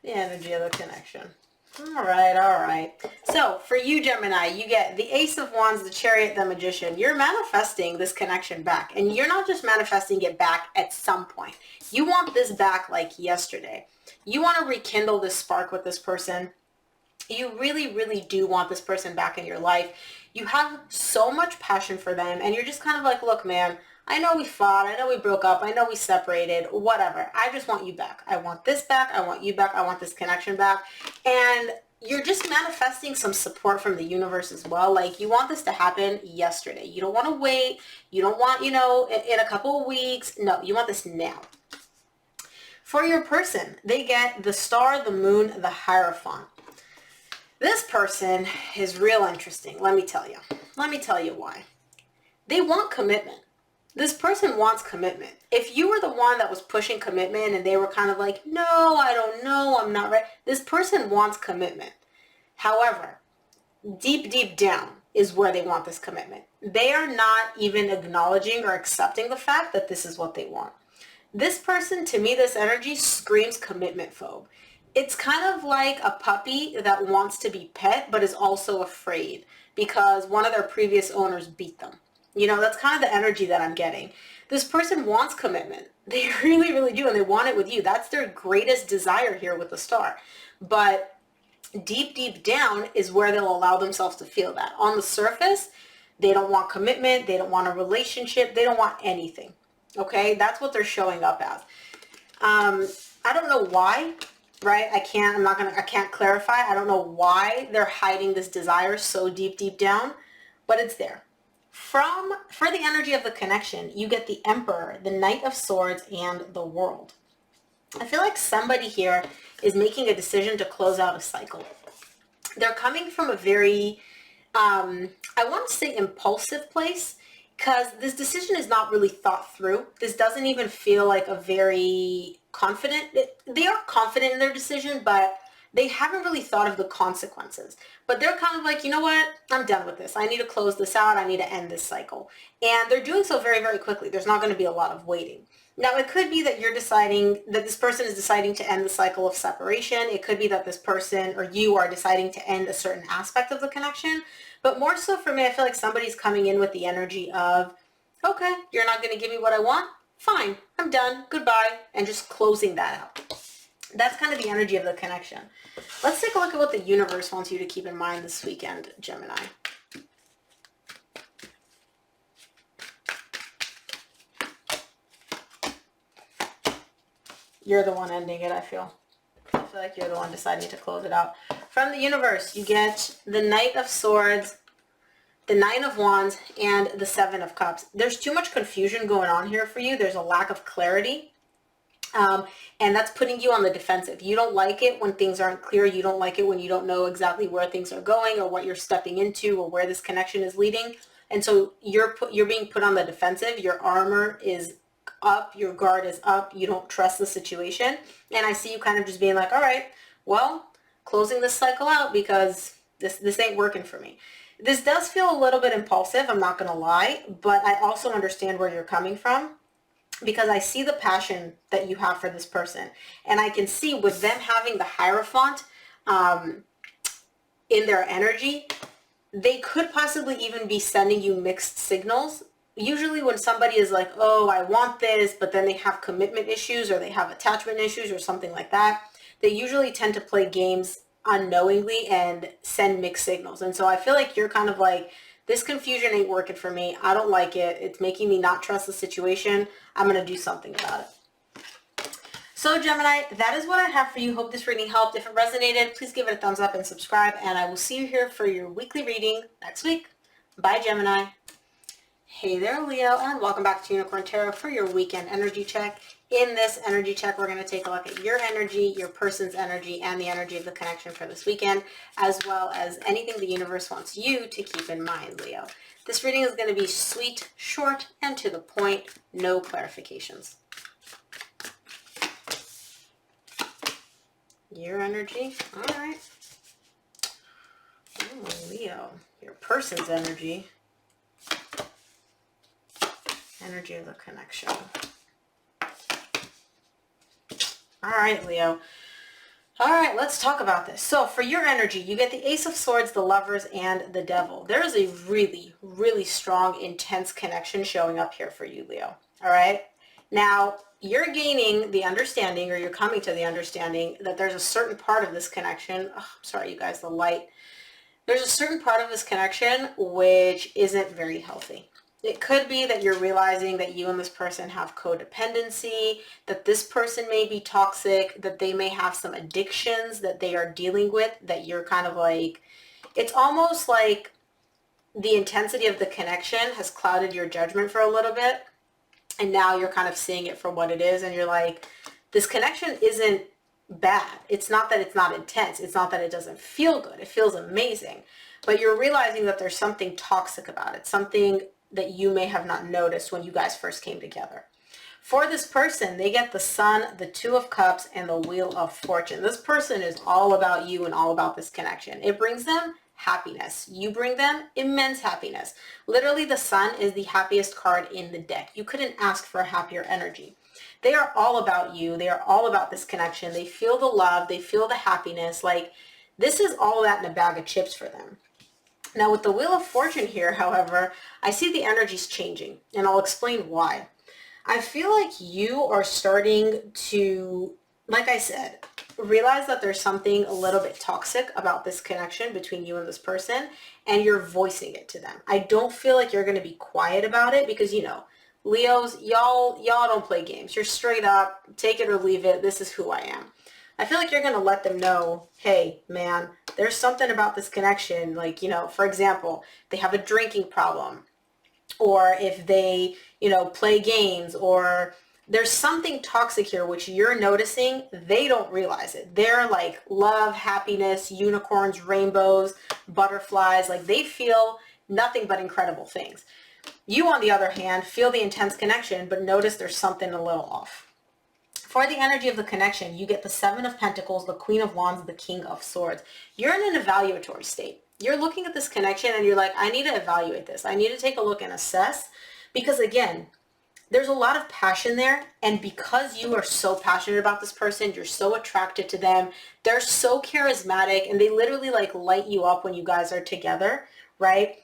the energy of the connection. All right. So for you, Gemini, you get the Ace of Wands, the Chariot, the Magician. You're manifesting this connection back. And you're not just manifesting it back at some point. You want this back like yesterday. You want to rekindle this spark with this person. You really, really do want this person back in your life. You have so much passion for them. And you're just kind of like, look, man, I know we fought. I know we broke up. I know we separated. Whatever. I just want you back. I want this back. I want you back. I want this connection back. And you're just manifesting some support from the universe as well. Like, you want this to happen yesterday. You don't want to wait. You don't want, in a couple of weeks. No, you want this now. For your person, they get the Star, the Moon, the Hierophant. This person is real interesting. Let me tell you. Let me tell you why. They want commitment. This person wants commitment. If you were the one that was pushing commitment and they were kind of like, no, I don't know, I'm not ready. This person wants commitment. However, deep, deep down is where they want this commitment. They are not even acknowledging or accepting the fact that this is what they want. This person, to me, this energy screams commitment phobe. It's kind of like a puppy that wants to be pet but is also afraid because one of their previous owners beat them. That's kind of the energy that I'm getting. This person wants commitment. They really, really do, and they want it with you. That's their greatest desire here with the Star. But deep, deep down is where they'll allow themselves to feel that. On the surface, they don't want commitment. They don't want a relationship. They don't want anything. Okay? That's what they're showing up as. I don't know why, right? I can't clarify. I don't know why they're hiding this desire so deep, deep down, but it's there. For the energy of the connection, you get the Emperor, the Knight of Swords, and the World. I feel like somebody here is making a decision to close out a cycle. They're coming from a very, I want to say impulsive place, because this decision is not really thought through. This doesn't even feel like a very confident, they are confident in their decision, but they haven't really thought of the consequences. But they're kind of like, you know what, I'm done with this. I need to close this out. I need to end this cycle. And they're doing so very, very quickly. There's not going to be a lot of waiting. Now, it could be that you're deciding that this person is deciding to end the cycle of separation. It could be that this person or you are deciding to end a certain aspect of the connection. But more so for me, I feel like somebody's coming in with the energy of, okay, you're not going to give me what I want? Fine, I'm done. Goodbye. And just closing that out. That's kind of the energy of the connection. Let's take a look at what the universe wants you to keep in mind this weekend, Gemini. You're the one ending it, I feel. I feel like you're the one deciding to close it out. From the universe, you get the Knight of Swords, the Nine of Wands, and the Seven of Cups. There's too much confusion going on here for you. There's a lack of clarity. And that's putting you on the defensive. You don't like it when things aren't clear. You don't like it when you don't know exactly where things are going or what you're stepping into or where this connection is leading. And so you're being put on the defensive. Your armor is up, your guard is up, you don't trust the situation, and I see you kind of just being like, all right, well, closing this cycle out because this ain't working for me. This does feel a little bit impulsive, I'm not gonna lie, but I also understand where you're coming from because I see the passion that you have for this person, and I can see with them having the Hierophant in their energy, they could possibly even be sending you mixed signals. Usually when somebody is like, oh, I want this, but then they have commitment issues or they have attachment issues or something like that, they usually tend to play games unknowingly and send mixed signals. And so I feel like you're kind of like, this confusion ain't working for me. I don't like it. It's making me not trust the situation. I'm going to do something about it. So Gemini, that is what I have for you. Hope this reading helped. If it resonated, please give it a thumbs up and subscribe. And I will see you here for your weekly reading next week. Bye, Gemini. Hey there, Leo, and welcome back to Unicorn Tarot for your weekend energy check. In this energy check, we're going to take a look at your energy, your person's energy, and the energy of the connection for this weekend, as well as anything the universe wants you to keep in mind, Leo. This reading is going to be sweet, short, and to the point. No clarifications. Your energy. All right. Oh, Leo, your person's energy. Energy of the connection. All right, Leo. All right, let's talk about this. So for your energy, you get the Ace of Swords, the Lovers, and the Devil. There is a really, really strong, intense connection showing up here for you, Leo. All right? Now, you're gaining the understanding, or you're coming to the understanding that there's a certain part of this connection. Oh, I'm sorry, you guys, the light. There's a certain part of this connection which isn't very healthy. It could be that you're realizing that you and this person have codependency, that this person may be toxic, that they may have some addictions that they are dealing with, that you're kind of like, it's almost like the intensity of the connection has clouded your judgment for a little bit. And now you're kind of seeing it for what it is. And you're like, this connection isn't bad. It's not that it's not intense. It's not that it doesn't feel good. It feels amazing. But you're realizing that there's something toxic about it, something that you may have not noticed when you guys first came together. For this person, they get the Sun, the Two of Cups, and the Wheel of Fortune. This person is all about you and all about this connection. It brings them happiness. You bring them immense happiness. Literally, the Sun is the happiest card in the deck. You couldn't ask for a happier energy. They are all about you. They are all about this connection. They feel the love. They feel the happiness. Like, this is all that in a bag of chips for them. Now with the Wheel of Fortune here, however, I see the energies changing, and I'll explain why. I feel like you are starting to, like I said, realize that there's something a little bit toxic about this connection between you and this person, and you're voicing it to them. I don't feel like you're going to be quiet about it because, you know, Leos, y'all don't play games. You're straight up, take it or leave it. This is who I am. I feel like you're going to let them know, hey, man, there's something about this connection. Like, you know, for example, they have a drinking problem, or if they, you know, play games, or there's something toxic here, which you're noticing. They don't realize it. They're like love, happiness, unicorns, rainbows, butterflies. Like, they feel nothing but incredible things. You, on the other hand, feel the intense connection, but notice there's something a little off. For the energy of the connection, you get the Seven of Pentacles, the Queen of Wands, the King of Swords. You're in an evaluatory state. You're looking at this connection and you're like, I need to evaluate this. I need to take a look and assess, because again, there's a lot of passion there. And because you are so passionate about this person, you're so attracted to them. They're so charismatic and they literally like light you up when you guys are together, right?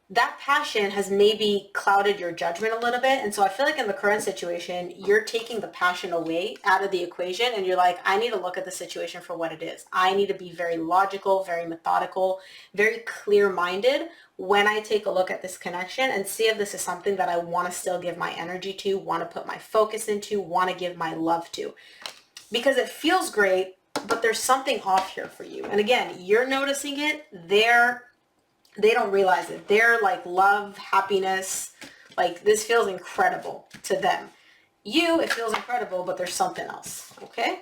That passion has maybe clouded your judgment a little bit. And so I feel like in the current situation, you're taking the passion away out of the equation and you're like, I need to look at the situation for what it is. I need to be very logical, very methodical, very clear-minded when I take a look at this connection and see if this is something that I want to still give my energy to, want to put my focus into, want to give my love to. Because it feels great, but there's something off here for you. And again, you're noticing it. They don't realize it. They're like love, happiness, like this feels incredible to them. You, it feels incredible, but there's something else, okay?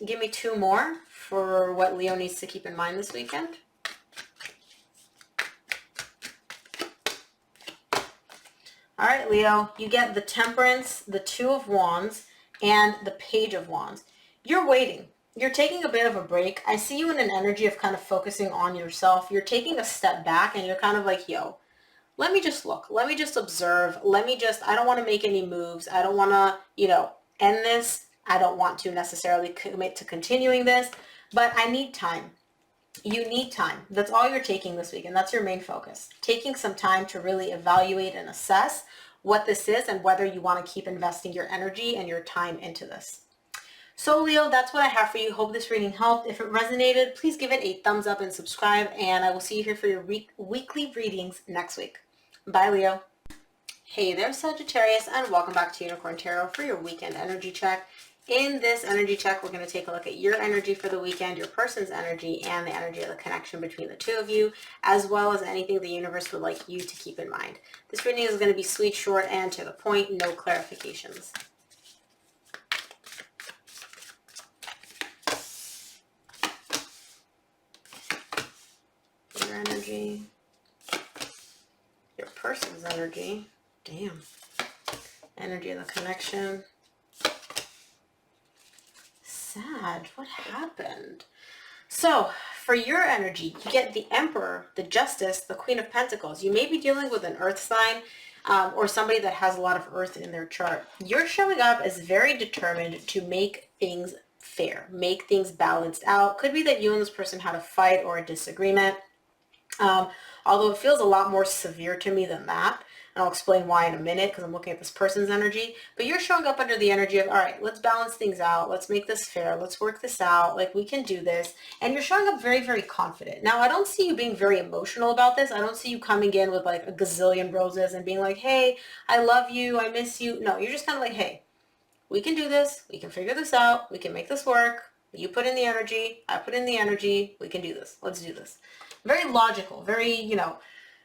Give me two more for what Leo needs to keep in mind this weekend. All right, Leo, you get the Temperance, the Two of Wands, and the Page of Wands. You're waiting. You're taking a bit of a break. I see you in an energy of kind of focusing on yourself. You're taking a step back and you're kind of like, yo, let me just look. Let me just observe. I don't want to make any moves. I don't want to, end this. I don't want to necessarily commit to continuing this, but I need time. You need time. That's all you're taking this week, and that's your main focus. Taking some time to really evaluate and assess what this is and whether you want to keep investing your energy and your time into this. So Leo, that's what I have for you. Hope this reading helped. If it resonated, please give it a thumbs up and subscribe, and I will see you here for your weekly readings next week. Bye, Leo. Hey there, Sagittarius, and welcome back to Unicorn Tarot for your weekend energy check. In this energy check, we're going to take a look at your energy for the weekend, your person's energy, and the energy of the connection between the two of you, as well as anything the universe would like you to keep in mind. This reading is going to be sweet, short, and to the point, no clarifications. Your energy, your person's energy, damn, energy of the connection. Sad. What happened? So for your energy, you get the Emperor, the Justice, the Queen of Pentacles. You may be dealing with an earth sign or somebody that has a lot of earth in their chart. You're showing up as very determined to make things fair, make things balanced out. Could be that you and this person had a fight or a disagreement, although it feels a lot more severe to me than that. And I'll explain why in a minute because I'm looking at this person's energy. But you're showing up under the energy of, all right, let's balance things out. Let's make this fair. Let's work this out. Like, we can do this. And you're showing up very, very confident. Now, I don't see you being very emotional about this. I don't see you coming in with like a gazillion roses and being like, hey, I love you. I miss you. No, you're just kind of like, hey, we can do this. We can figure this out. We can make this work. You put in the energy. I put in the energy. We can do this. Let's do this. Very logical, very,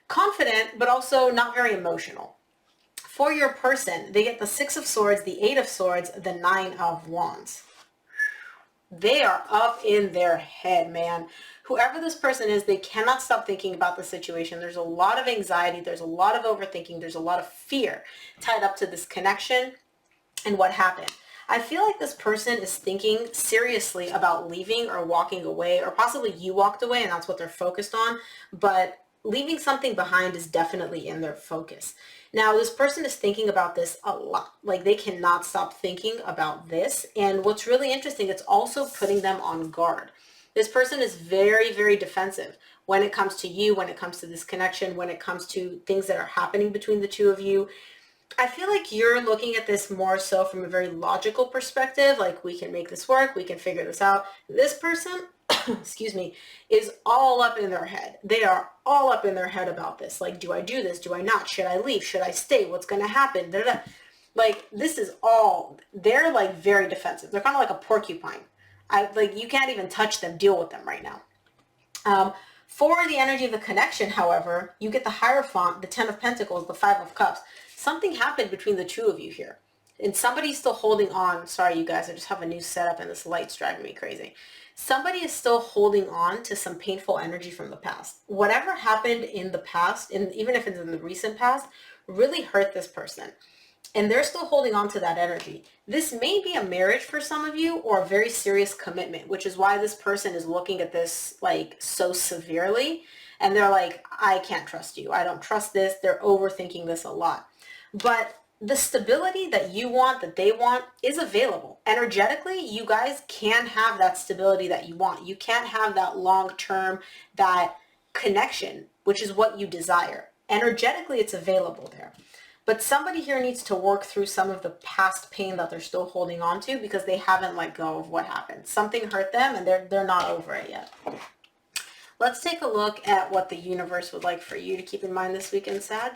confident, but also not very emotional. For your person, they get the Six of Swords, the Eight of Swords, the Nine of Wands. They are up in their head, man. Whoever this person is, they cannot stop thinking about the situation. There's a lot of anxiety. There's a lot of overthinking. There's a lot of fear tied up to this connection and what happened. I feel like this person is thinking seriously about leaving or walking away, or possibly you walked away and that's what they're focused on, but leaving something behind is definitely in their focus. Now, this person is thinking about this a lot. Like, they cannot stop thinking about this. And what's really interesting, it's also putting them on guard. This person is very, very defensive when it comes to you, when it comes to this connection, when it comes to things that are happening between the two of you. I feel like you're looking at this more so from a very logical perspective, like, we can make this work, we can figure this out. This person, excuse me, is all up in their head. They are all up in their head about this. Like, do I do this? Do I not? Should I leave? Should I stay? What's going to happen? Da-da-da. Like, this is all, they're like very defensive. They're kind of like a porcupine. You can't even touch them, deal with them right now. For the energy of the connection, however, you get the Hierophant, the Ten of Pentacles, the Five of Cups. Something happened between the two of you here. And somebody's still holding on. Sorry, you guys, I just have a new setup and this light's driving me crazy. Somebody is still holding on to some painful energy from the past. Whatever happened in the past, and even if it's in the recent past, really hurt this person. And they're still holding on to that energy. This may be a marriage for some of you, or a very serious commitment, which is why this person is looking at this like so severely. And they're like, I can't trust you. I don't trust this. They're overthinking this a lot. But the stability that you want, that they want, is available. Energetically, you guys can have that stability that you want. You can't have that long-term, that connection, which is what you desire. Energetically, it's available there. But somebody here needs to work through some of the past pain that they're still holding on to because they haven't let go of what happened. Something hurt them and they're not over it yet. Let's take a look at what the universe would like for you to keep in mind this weekend, Sag.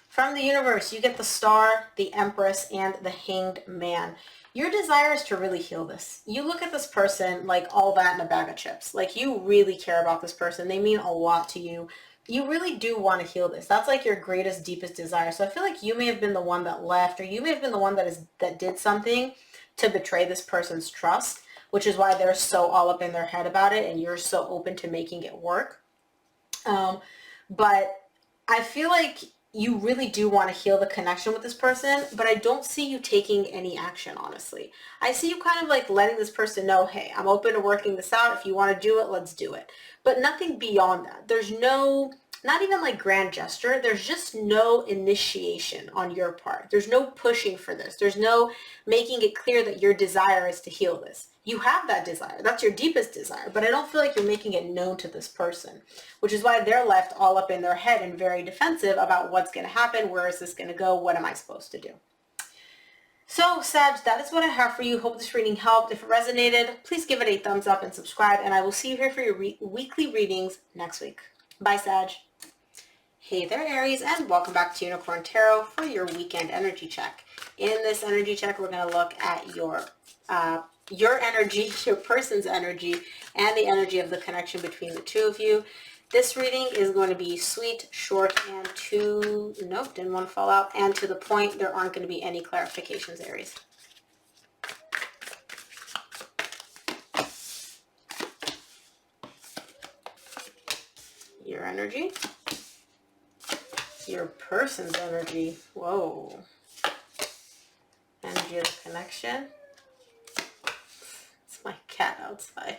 From the universe, you get the Star, the Empress, and the Hanged Man. Your desire is to really heal this. You look at this person like all that in a bag of chips. Like you really care about this person. They mean a lot to you. You really do want to heal this. That's like your greatest, deepest desire. So I feel like you may have been the one that left, or you may have been the one that did something to betray this person's trust, which is why they're so all up in their head about it and you're so open to making it work. But I feel like you really do want to heal the connection with this person, but I don't see you taking any action, honestly. I see you kind of like letting this person know, hey, I'm open to working this out. If you want to do it, let's do it. But nothing beyond that. There's no, not even like grand gesture. There's just no initiation on your part. There's no pushing for this. There's no making it clear that your desire is to heal this. You have that desire. That's your deepest desire, but I don't feel like you're making it known to this person, which is why they're left all up in their head and very defensive about what's going to happen. Where is this going to go? What am I supposed to do? So, Sag, that is what I have for you. Hope this reading helped. If it resonated, please give it a thumbs up and subscribe, and I will see you here for your weekly readings next week. Bye, Sag. Hey there, Aries, and welcome back to Unicorn Tarot for your weekend energy check. In this energy check, we're going to look at your energy, your person's energy, and the energy of the connection between the two of you. This reading is going to be sweet, short, and nope, didn't want to fall out, and to the point. There aren't going to be any clarifications, Aries. Your energy. Your person's energy. Whoa. Energy of the connection. It's my cat outside.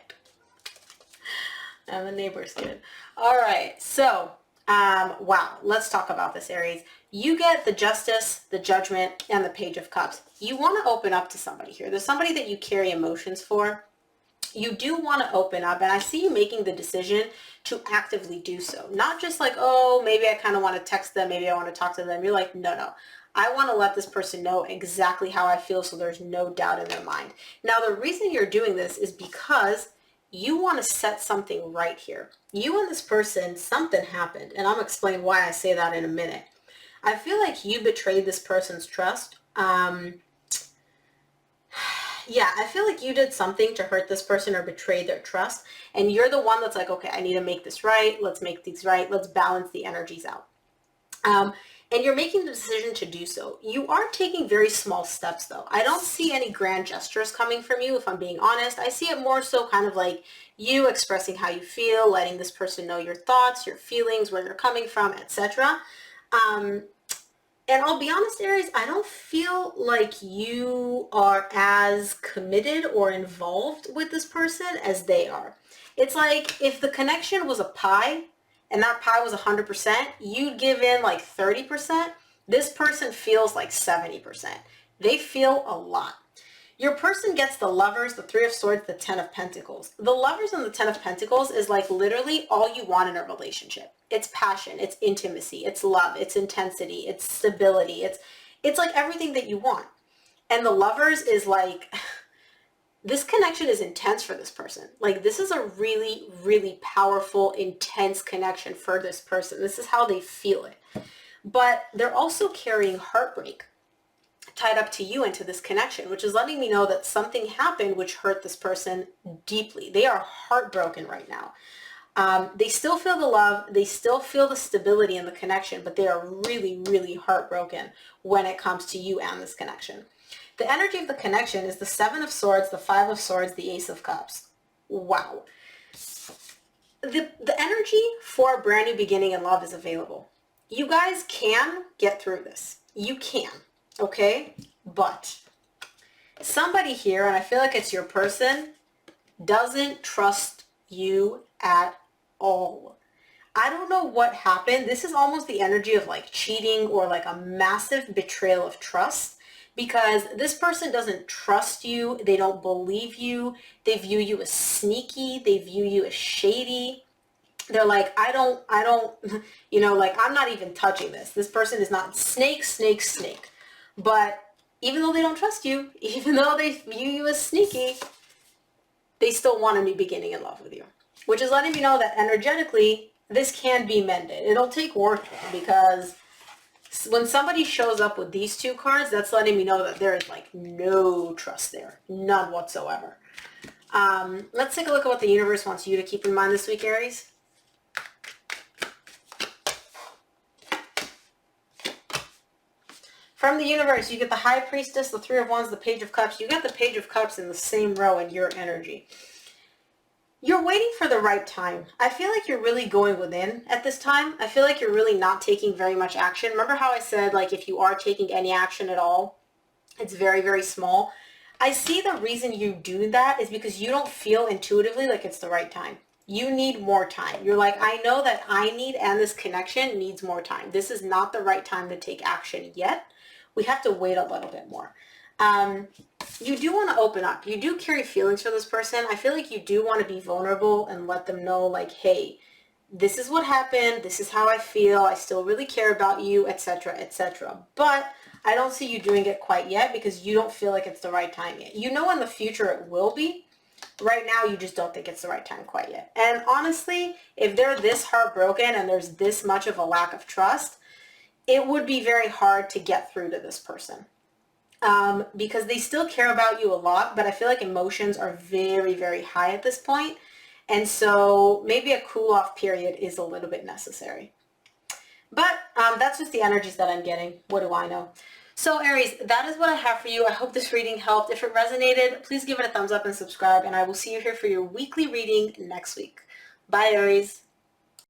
And the neighbor's kid. All right. So, wow. Let's talk about this, Aries. You get the Justice, the Judgment, and the Page of Cups. You want to open up to somebody here. There's somebody that you carry emotions for. You do want to open up, and I see you making the decision to actively do so. Not just like, oh, maybe I kind of want to text them, maybe I want to talk to them. You're like, no. I want to let this person know exactly how I feel so there's no doubt in their mind. Now, the reason you're doing this is because you want to set something right here. You and this person, something happened, and I'm going to explain why I say that in a minute. I feel like you betrayed this person's trust. Yeah, I feel like you did something to hurt this person or betray their trust. And you're the one that's like, okay, I need to make this right. Let's make these right. Let's balance the energies out. And you're making the decision to do so. You are taking very small steps, though. I don't see any grand gestures coming from you, if I'm being honest. I see it more so kind of like you expressing how you feel, letting this person know your thoughts, your feelings, where you're coming from, etc. And I'll be honest, Aries, I don't feel like you are as committed or involved with this person as they are. It's like if the connection was a pie and that pie was 100%, you'd give in like 30%. This person feels like 70%. They feel a lot. Your person gets the Lovers, the Three of Swords, the Ten of Pentacles. The Lovers and the Ten of Pentacles is like literally all you want in a relationship. It's passion, it's intimacy, it's love, it's intensity, it's stability. It's like everything that you want. And the Lovers is like, this connection is intense for this person. Like this is a really, really powerful, intense connection for this person. This is how they feel it. But they're also carrying heartbreak tied up to you into this connection, which is letting me know that something happened which hurt this person deeply. They are heartbroken right now. They still feel the love, they still feel the stability and the connection, but they are really, really heartbroken when it comes to you and this connection. The energy of the connection is the Seven of Swords, the Five of Swords, the Ace of Cups. Wow. The energy for a brand new beginning in love is available. You guys can get through this. You can, okay? But somebody here, and I feel like it's your person, doesn't trust you at all. I don't know what happened. This is almost the energy of like cheating or like a massive betrayal of trust, because this person doesn't trust you. They don't believe you. They view you as sneaky. They view you as shady. They're like, I don't, you know, like, I'm not even touching this. This person is not snake. But even though they don't trust you, even though they view you as sneaky, they still want a new beginning in love with you, which is letting me know that energetically, this can be mended. It'll take work, because when somebody shows up with these two cards, that's letting me know that there is like no trust there, none whatsoever. Let's take a look at what the universe wants you to keep in mind this week, Aries. From the universe, you get the High Priestess, the Three of Wands, the Page of Cups. You get the Page of Cups in the same row in your energy. You're waiting for the right time. I feel like you're really going within at this time. I feel like you're really not taking very much action. Remember how I said, like, if you are taking any action at all, it's very, very small. I see the reason you do that is because you don't feel intuitively like it's the right time. You need more time. You're like, I know that I need, and this connection needs more time. This is not the right time to take action yet. We have to wait a little bit more. You do want to open up. You do carry feelings for this person. I feel like you do want to be vulnerable and let them know, like, hey, this is what happened. This is how I feel. I still really care about you, etc., etc. But I don't see you doing it quite yet because you don't feel like it's the right time yet. You know in the future it will be. Right now, you just don't think it's the right time quite yet. And honestly, if they're this heartbroken and there's this much of a lack of trust, it would be very hard to get through to this person. Because they still care about you a lot, but I feel like emotions are very, very high at this point. And so maybe a cool off period is a little bit necessary. But that's just the energies that I'm getting. What do I know? So Aries, that is what I have for you. I hope this reading helped. If it resonated, please give it a thumbs up and subscribe, and I will see you here for your weekly reading next week. Bye, Aries.